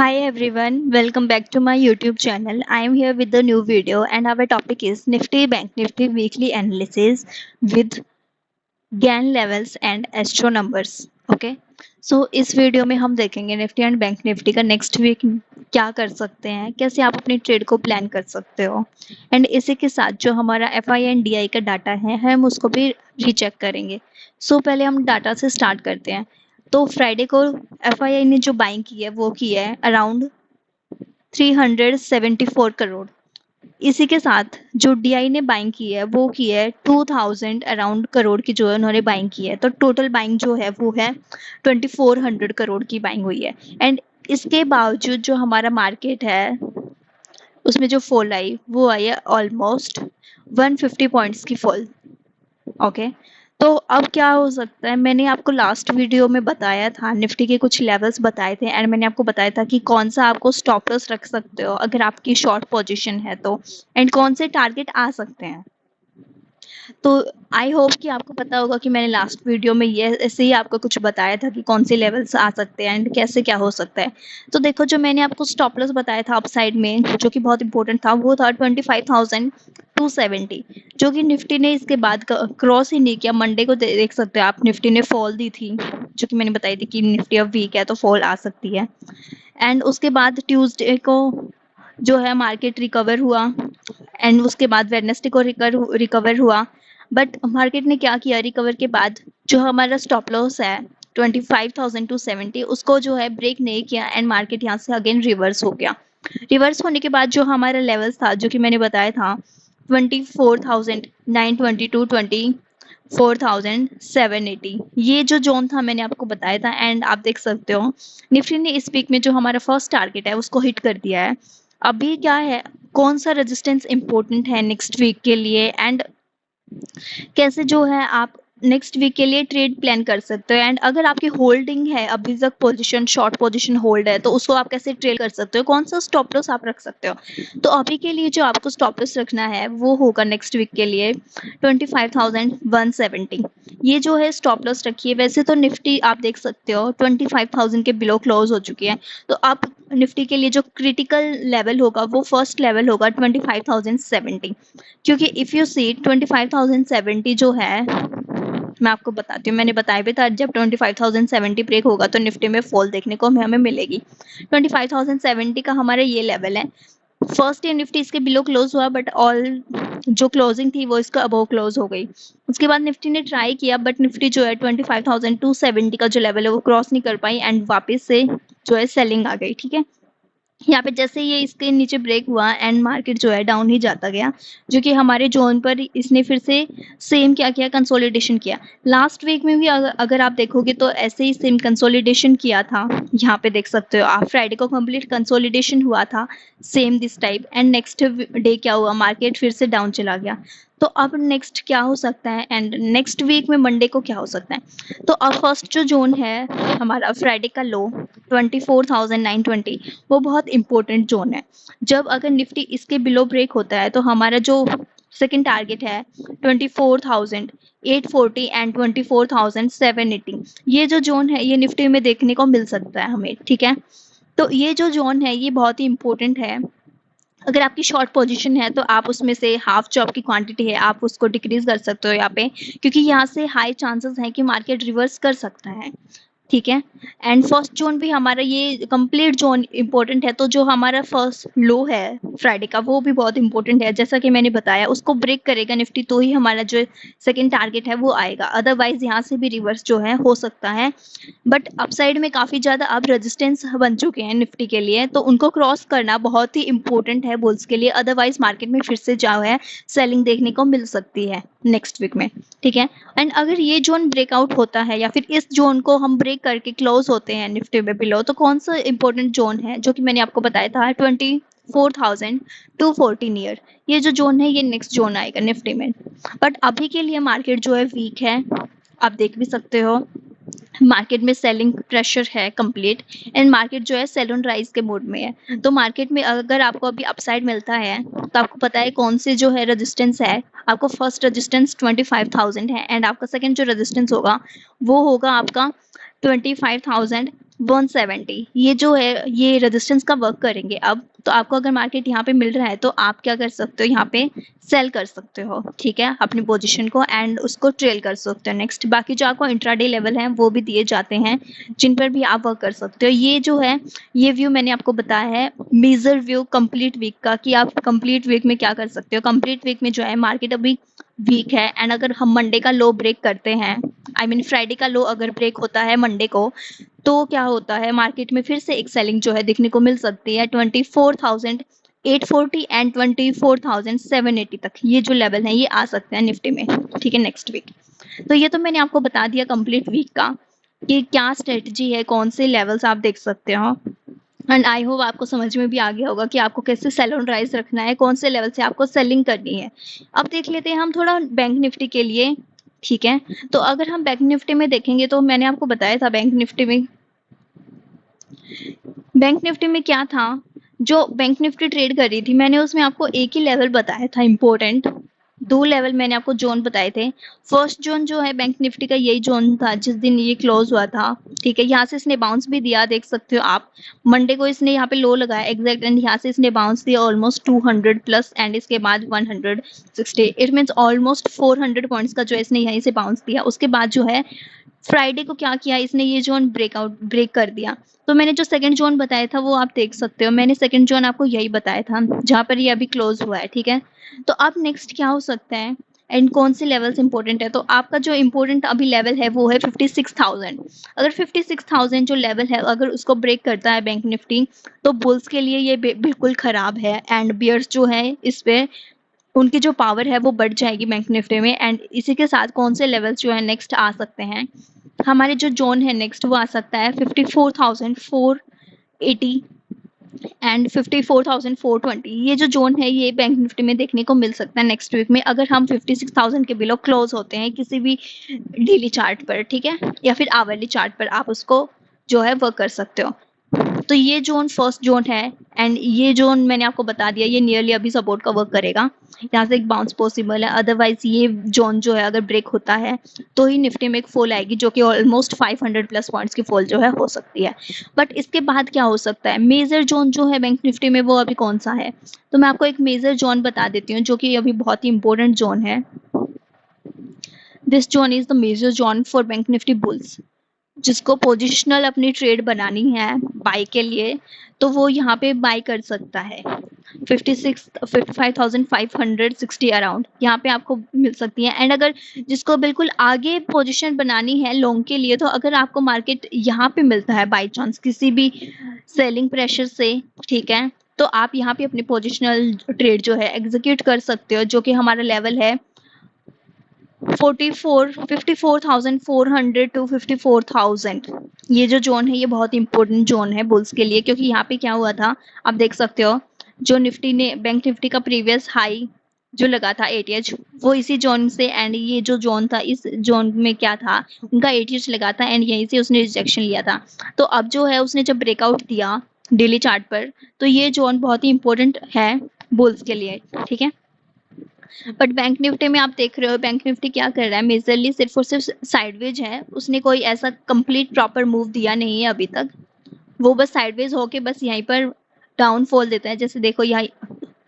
Hi everyone, welcome back to my YouTube channel. I am here with the new video and our topic is Nifty Bank Nifty weekly analysis with GAN levels and Astro numbers. Okay, so इस video में हम देखेंगे Nifty and bank Nifty का next week क्या कर सकते हैं, कैसे आप अपनी ट्रेड को प्लान कर सकते हो एंड इसी के साथ जो हमारा एफआई एंड डीआई का डाटा है हम उसको भी रीचेक करेंगे। सो पहले हम डाटा से स्टार्ट करते हैं। तो फ्राइडे को एफआईआई ने जो बाइंग की है वो की है अराउंड 374 करोड़। इसी के साथ जो डीआई ने बाइंग की है वो की है 2000 अराउंड करोड़ की जो है उन्होंने बाइंग की है। तो टोटल बाइंग जो है वो है 2400 करोड़ की बाइंग हुई है। एंड इसके बावजूद जो हमारा मार्केट है उसमें जो फॉल आई वो आई है ऑलमोस्ट 150 पॉइंट्स की फॉल। ओके, तो अब क्या हो सकता है, मैंने आपको लास्ट वीडियो में बताया था, निफ्टी के कुछ लेवल्स बताए थे एंड मैंने आपको बताया था कि कौन सा आपको स्टॉप लॉस रख सकते हो अगर आपकी शॉर्ट पोजीशन है तो, एंड कौन से टारगेट आ सकते हैं। तो आई होप कि आपको पता होगा कि मैंने लास्ट वीडियो में ये ऐसे ही आपको कुछ बताया था कि कौन से लेवल्स आ सकते हैं एंड कैसे क्या हो सकता है। तो देखो, जो मैंने आपको स्टॉप लॉस बताया था अपसाइड में जो कि बहुत इंपॉर्टेंट था वो था 25,270, जो कि निफ्टी ने इसके बाद क्रॉस ही नहीं किया। मंडे को देख सकते हो आप, निफ्टी ने फॉल दी थी जो कि मैंने बताई थी कि निफ्टी अब वीक है तो फॉल आ सकती है। एंड उसके बाद ट्यूसडे को जो है मार्केट रिकवर हुआ एंड उसके बाद वेडनेसडे को रिकवर हुआ। बट मार्केट ने क्या किया, रिकवर के बाद जो हमारा स्टॉप लॉस है 25,270 उसको जो है ब्रेक नहीं किया एंड मार्केट यहाँ से अगेन रिवर्स हो गया। रिवर्स होने के बाद जो हमारा लेवल्स था जो कि मैंने बताया था 24,922 24,780, ये जो जोन था मैंने आपको बताया था। एंड आप देख सकते हो निफ्टी ने इस वीक में जो हमारा फर्स्ट टारगेट है उसको हिट कर दिया है। अभी क्या है, कौन सा रेजिस्टेंस इंपॉर्टेंट है नेक्स्ट वीक के लिए एंड कैसे जो है आप नेक्स्ट वीक के लिए ट्रेड प्लान कर सकते हो। एंड अगर आपकी होल्डिंग है, अभी तक पोजीशन शॉर्ट पोजीशन होल्ड है, तो उसको आप कैसे ट्रेड कर सकते हो, कौन सा स्टॉप लॉस आप रख सकते हो। तो अभी के लिए जो आपको स्टॉप लॉस रखना है वो होगा नेक्स्ट वीक के लिए 25,170। ये जो है स्टॉप लॉस रखिए। वैसे तो निफ्टी आप देख सकते हो 25,000 के बिलो क्लोज हो चुकी है, तो आप निफ्टी के लिए जो क्रिटिकल लेवल होगा वो फर्स्ट लेवल होगा 25,070, क्योंकि इफ़ यू सी 25,070 जो है, मैं आपको बताती हूँ, मैंने बताया भी था जब 25,070 ब्रेक होगा तो निफ्टी में फॉल देखने को हमें मिलेगी। 25,070 का हमारा ये लेवल है। फर्स्ट डे निफ्टी इसके बिलो क्लोज हुआ बट ऑल जो क्लोजिंग थी वो इसका अबव क्लोज हो गई। उसके बाद निफ्टी ने ट्राई किया बट निफ्टी जो है 25,270 का जो लेवल है वो क्रॉस नहीं कर पाई एंड वापस से जो है सेलिंग आ गई। ठीक है, यहाँ पे जैसे ये इसके नीचे ब्रेक हुआ एंड मार्केट जो है डाउन ही जाता गया, जो कि हमारे जोन पर इसने फिर से सेम क्या किया, कंसोलिडेशन किया। लास्ट वीक में भी अगर आप देखोगे तो ऐसे ही सेम कंसोलिडेशन किया था। यहाँ पे देख सकते हो आप, फ्राइडे को कंप्लीट कंसोलिडेशन हुआ था same this type and next day क्या हुआ, मार्केट फिर से डाउन चला गया। तो अब नेक्स्ट क्या हो सकता है एंड नेक्स्ट वीक में मंडे को क्या हो सकता है। तो अब फर्स्ट जो जोन है हमारा फ्राइडे का लो 24,920, वो बहुत इंपॉर्टेंट जोन है। जब अगर निफ्टी इसके बिलो ब्रेक होता है तो हमारा जो सेकंड टारगेट है 24,840 एंड 24,780, ये जो जोन है ये निफ्टी में देखने को मिल सकता है हमें। ठीक है, तो ये जो जोन है ये बहुत ही इंपॉर्टेंट है। अगर आपकी शॉर्ट पोजीशन है तो आप उसमें से हाफ जो आपकी क्वांटिटी है आप उसको डिक्रीज कर सकते हो यहाँ पे, क्योंकि यहाँ से हाई चांसेस हैं कि मार्केट रिवर्स कर सकता है। ठीक है, एंड फर्स्ट जोन भी हमारा ये कंप्लीट जोन इंपॉर्टेंट है। तो जो हमारा फर्स्ट लो है फ्राइडे का वो भी बहुत इंपॉर्टेंट है, जैसा कि मैंने बताया उसको ब्रेक करेगा निफ्टी तो ही हमारा जो सेकंड टारगेट है वो आएगा, अदरवाइज यहाँ से भी रिवर्स जो है हो सकता है। बट अपसाइड में काफ़ी ज़्यादा अब रेजिस्टेंस बन चुके हैं निफ्टी के लिए, तो उनको क्रॉस करना बहुत ही इंपॉर्टेंट है बुल्स के लिए, अदरवाइज मार्केट में फिर से जो है सेलिंग देखने को मिल सकती है नेक्स्ट वीक में। ठीक है, एंड अगर ये जोन ब्रेकआउट होता है या फिर इस जोन को हम ब्रेक करके क्लोज होते हैं निफ्टी में बिलो, तो कौन सा इंपॉर्टेंट जोन है जो कि मैंने आपको बताया था 24,240 नियर, ये जो जोन है ये नेक्स्ट जोन आएगा निफ्टी में। बट अभी के लिए मार्केट जो है वीक है, आप देख भी सकते हो मार्केट में सेलिंग प्रेशर है कंप्लीट एंड मार्केट जो है सेल ऑन राइज के मोड में है। तो मार्केट में अगर आपको अभी अपसाइड मिलता है तो आपको पता है कौन से जो है रेजिस्टेंस है। आपको फर्स्ट रेजिस्टेंस 25,000 है एंड आपका सेकंड जो रेजिस्टेंस होगा वो होगा आपका 25,000 170 ये जो है ये रेजिस्टेंस का वर्क करेंगे अब। तो आपको अगर मार्केट यहाँ पे मिल रहा है तो आप क्या कर सकते हो, यहाँ पे सेल कर सकते हो, ठीक है, अपनी पोजीशन को एंड उसको ट्रेल कर सकते हो नेक्स्ट। बाकी जो आपको इंट्राडे लेवल है वो भी दिए जाते हैं जिन पर भी आप वर्क कर सकते हो। ये जो है ये व्यू मैंने आपको बताया है मेजर व्यू कंप्लीट वीक का, कि आप कंप्लीट वीक में क्या कर सकते हो। कंप्लीट वीक में जो है मार्केट अभी वीक है एंड अगर हम मंडे का लो ब्रेक करते हैं, आई मीन फ्राइडे का लो अगर ब्रेक होता है मंडे को, तो क्या होता है मार्केट में फिर से एक सेलिंग जो है देखने को मिल सकती है 24,840 एंड 24,780 तक। ये जो लेवल है ये आ सकते हैं निफ्टी में, ठीक है, नेक्स्ट वीक। तो ये तो मैंने आपको बता दिया कंप्लीट वीक का कि क्या स्ट्रेटजी है, कौन से लेवल्स आप देख सकते हो। एंड आई होप आपको समझ में भी आ गया होगा कि आपको कैसे सेल ऑन राइज रखना है, कौन से लेवल से आपको सेलिंग करनी है। अब देख लेते हैं हम थोड़ा बैंक निफ्टी के लिए, ठीक है। तो अगर हम बैंक निफ्टी में देखेंगे तो मैंने आपको बताया था बैंक निफ्टी में क्या था, जो बैंक निफ्टी ट्रेड कर रही थी मैंने उसमें आपको एक ही लेवल बताया था इम्पोर्टेंट, दो लेवल मैंने आपको जोन बताए थे। फर्स्ट जोन जो है बैंक निफ्टी का यही जोन था जिस दिन ये क्लोज हुआ था, ठीक है। यहाँ से इसने बाउंस भी दिया, देख सकते हो आप, मंडे को इसने यहाँ पे लो लगाया एग्जैक्ट एंड यहाँ से इसने बाउंस दिया ऑलमोस्ट 200 प्लस एंड इसके बाद 160, इट मीन्स ऑलमोस्ट 400 पॉइंट्स का जो है इसने यहीं से बाउंस दिया। उसके बाद जो है फ्राइडे को क्या किया इसने, ये जोन ब्रेक कर दिया। तो मैंने जो सेकंड जोन बताया था वो आप देख सकते हो, मैंने सेकंड जोन आपको यही बताया था जहाँ पर ये अभी क्लोज हुआ है, ठीक है। तो अब नेक्स्ट क्या हो सकता है एंड कौन से लेवल्स इंपॉर्टेंट है, तो आपका जो इंपॉर्टेंट अभी लेवल है वो है 56,000। अगर 56,000 जो लेवल है अगर उसको ब्रेक करता है बैंक निफ्टी तो बुल्स के लिए ये बिल्कुल खराब है एंड बियर्स जो है इस पे उनकी जो पावर है वो बढ़ जाएगी बैंक निफ्टी में। एंड इसी के साथ कौन से लेवल्स जो है नेक्स्ट आ सकते हैं, हमारे जो जोन है नेक्स्ट वो आ सकता है 54,480 एंड 54,420। ये जो जोन है ये बैंक निफ्टी में देखने को मिल सकता है नेक्स्ट वीक में अगर हम 56,000 के बिलो क्लोज होते हैं किसी भी डेली चार्ट पर, ठीक है, या फिर आवरली चार्ट पर आप उसको जो है वर्क कर सकते हो। तो ये जोन फर्स्ट जोन है एंड ये जोन मैंने आपको बता दिया ये नियरली अभी सपोर्ट का वर्क करेगा, यहाँ से एक बाउंस पॉसिबल है। अदरवाइज ये जोन जो है अगर ब्रेक होता है तो ही निफ्टी में एक फॉल आएगी जो कि ऑलमोस्ट 500 प्लस पॉइंट्स की फॉल जो है हो सकती है। बट इसके बाद क्या हो सकता है, मेजर जोन जो है बैंक निफ्टी में वो अभी कौन सा है, तो मैं आपको एक मेजर जोन बता देती हूँ जो कि अभी बहुत ही इंपॉर्टेंट जोन है। This zone is the major zone for bank nifty bulls. जिसको पोजिशनल अपनी ट्रेड बनानी है बाई के लिए तो वो यहाँ पे बाई कर सकता है 55,560 अराउंड यहाँ पे आपको मिल सकती है। एंड अगर जिसको बिल्कुल आगे पोजीशन बनानी है लॉन्ग के लिए तो अगर आपको मार्केट यहाँ पे मिलता है बाई चांस किसी भी सेलिंग प्रेशर से, ठीक है, तो आप यहाँ पे अपनी पोजिशनल ट्रेड जो है एग्जीक्यूट कर सकते हो जो कि हमारा लेवल है 54,400 टू 54,000। ये जो जोन है ये बहुत इंपॉर्टेंट जोन है बुल्स के लिए क्योंकि यहाँ पे क्या हुआ था आप देख सकते हो, जो निफ्टी ने बैंक निफ्टी का प्रीवियस हाई जो लगा था 80 वो इसी जोन से, एंड ये जो जोन था इस जोन में क्या था उनका 80 लगा था एंड यहीं से उसने रिजेक्शन लिया था। तो अब जो है उसने जब ब्रेकआउट दिया डेली चार्ट पर तो ये जोन बहुत ही इंपॉर्टेंट है बुल्स के लिए, ठीक है। बट बैंक निफ्टी में आप देख रहे हो बैंक निफ्टी क्या कर रहा है, मेजरली सिर्फ और सिर्फ साइडवेज है, उसने कोई ऐसा कंप्लीट प्रॉपर मूव दिया नहीं है अभी तक, वो बस साइडवेज होके बस यहीं पर डाउनफॉल देता है। जैसे देखो यहाँ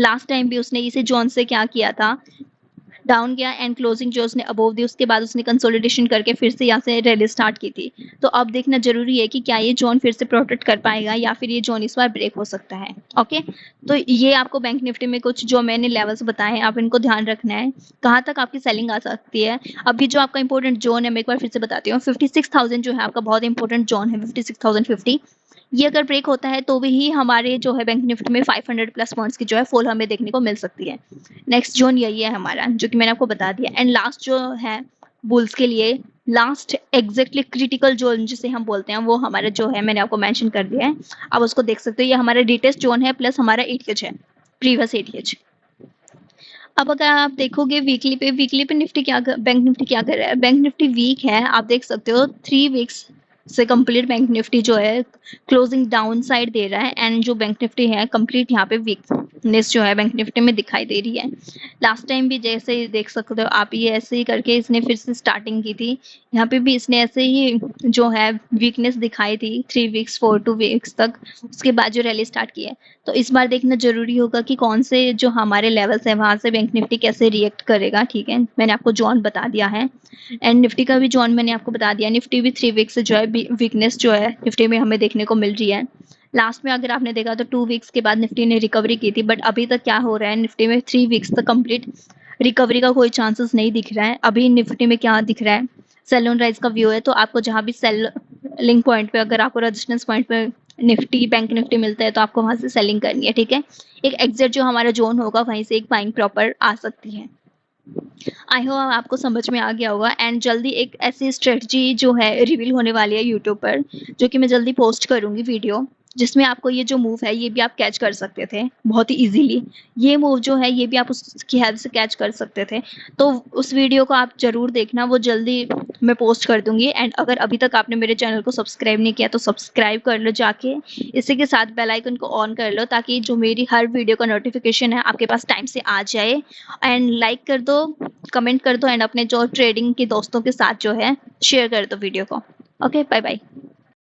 लास्ट टाइम भी उसने इसे जोन से क्या किया था, डाउन गया एंड क्लोजिंग जो उसने अबोव दी उसके बाद उसने कंसोलिडेशन करके फिर से यहाँ से रैली स्टार्ट की थी। तो अब देखना जरूरी है कि क्या ये जोन फिर से प्रोटेक्ट कर पाएगा या फिर ये जोन इस बार ब्रेक हो सकता है। ओके, तो ये आपको बैंक निफ्टी में कुछ जो मैंने लेवल्स बताए हैं आप इनको ध्यान रखना है कहाँ तक आपकी सेलिंग आ सकती है। अभी जो आपका इंपॉर्टेंट जोन है मैं एक बार फिर से बताती हूँ 56,000 जो है आपका बहुत इंपॉर्टेंट जोन है 56,050। ये अगर ब्रेक होता है तो भी हमारे जो है बैंक निफ्टी में 500 प्लस पॉइंट्स की जो है फॉल हमें देखने को मिल सकती है। नेक्स्ट जोन यही है हमारा जो कि मैंने आपको बता दिया। एंड लास्ट जो है बुल्स के लिए लास्ट एग्जैक्टली क्रिटिकल जोन जिसे हम बोलते हैं वो हमारा जो है मैंने आपको मेंशन कर दिया है, आप उसको देख सकते हो। ये हमारा डिटेस्ट जोन है प्लस हमारा 80 है प्रीवियस 80। अब अगर आप देखोगे वीकली पे निफ्टी क्या बैंक निफ्टी क्या कर रहा है, बैंक निफ्टी वीक है आप देख सकते हो 3 वीक्स से कंप्लीट बैंक निफ्टी जो है क्लोजिंग डाउन साइड दे रहा है एंड जो बैंक निफ्टी है कंप्लीट यहाँ पे वीक वीकनेस जो है बैंक निफ्टी में दिखाई दे रही है। लास्ट टाइम भी जैसे ही देख सकते हो आप, ये ऐसे ही करके इसने फिर से स्टार्टिंग की थी। यहाँ पे भी इसने ऐसे ही जो है वीकनेस दिखाई थी 3 वीक्स 4 2 वीक्स तक, उसके बाद जो रैली स्टार्ट की है। तो इस बार देखना ज़रूरी होगा कि कौन से जो हमारे लेवल्स हैं वहाँ से बैंक निफ्टी कैसे रिएक्ट करेगा, ठीक है। मैंने आपको जोन बता दिया है एंड निफ्टी का भी जोन मैंने आपको बता दिया। निफ्टी भी 3 वीक्स से जो है वीकनेस जो है निफ्टी में हमें देखने को मिल रही है। लास्ट में अगर आपने देखा तो 2 वीक्स के बाद निफ्टी ने रिकवरी की थी, बट अभी तक क्या हो रहा है निफ्टी में 3 वीक्स तक कंप्लीट रिकवरी का कोई चांसेस नहीं दिख रहा है। अभी निफ्टी में क्या दिख रहा है, सेल ऑन राइज का व्यू है। तो आपको जहाँ भी सेल लिंक पॉइंट पे, अगर आपको रेजिस्टेंस पॉइंट पे निफ्टी बैंक निफ्टी मिलता है तो आपको वहां से सेलिंग करनी है, ठीक है। एक एग्जिट जो हमारा जोन होगा वहीं से एक बाइंग प्रॉपर आ सकती है। आई होप आपको समझ में आ गया होगा एंड जल्दी एक ऐसी स्ट्रेटजी जो है रिवील होने वाली है यूट्यूब पर, जो कि मैं जल्दी पोस्ट करूंगी वीडियो, जिसमें आपको ये जो मूव है ये भी आप कैच कर सकते थे बहुत ही इजीली। ये मूव जो है ये भी आप उसकी हेल्प से कैच कर सकते थे। तो उस वीडियो को आप जरूर देखना, वो जल्दी मैं पोस्ट कर दूंगी। एंड अगर अभी तक आपने मेरे चैनल को सब्सक्राइब नहीं किया तो सब्सक्राइब कर लो जाके, इसी के साथ बेल आइकन को ऑन कर लो ताकि जो मेरी हर वीडियो का नोटिफिकेशन है आपके पास टाइम से आ जाए। एंड लाइक कर दो, कमेंट कर दो एंड अपने जो ट्रेडिंग के दोस्तों के साथ जो है शेयर कर दो वीडियो को। Okay, bye bye.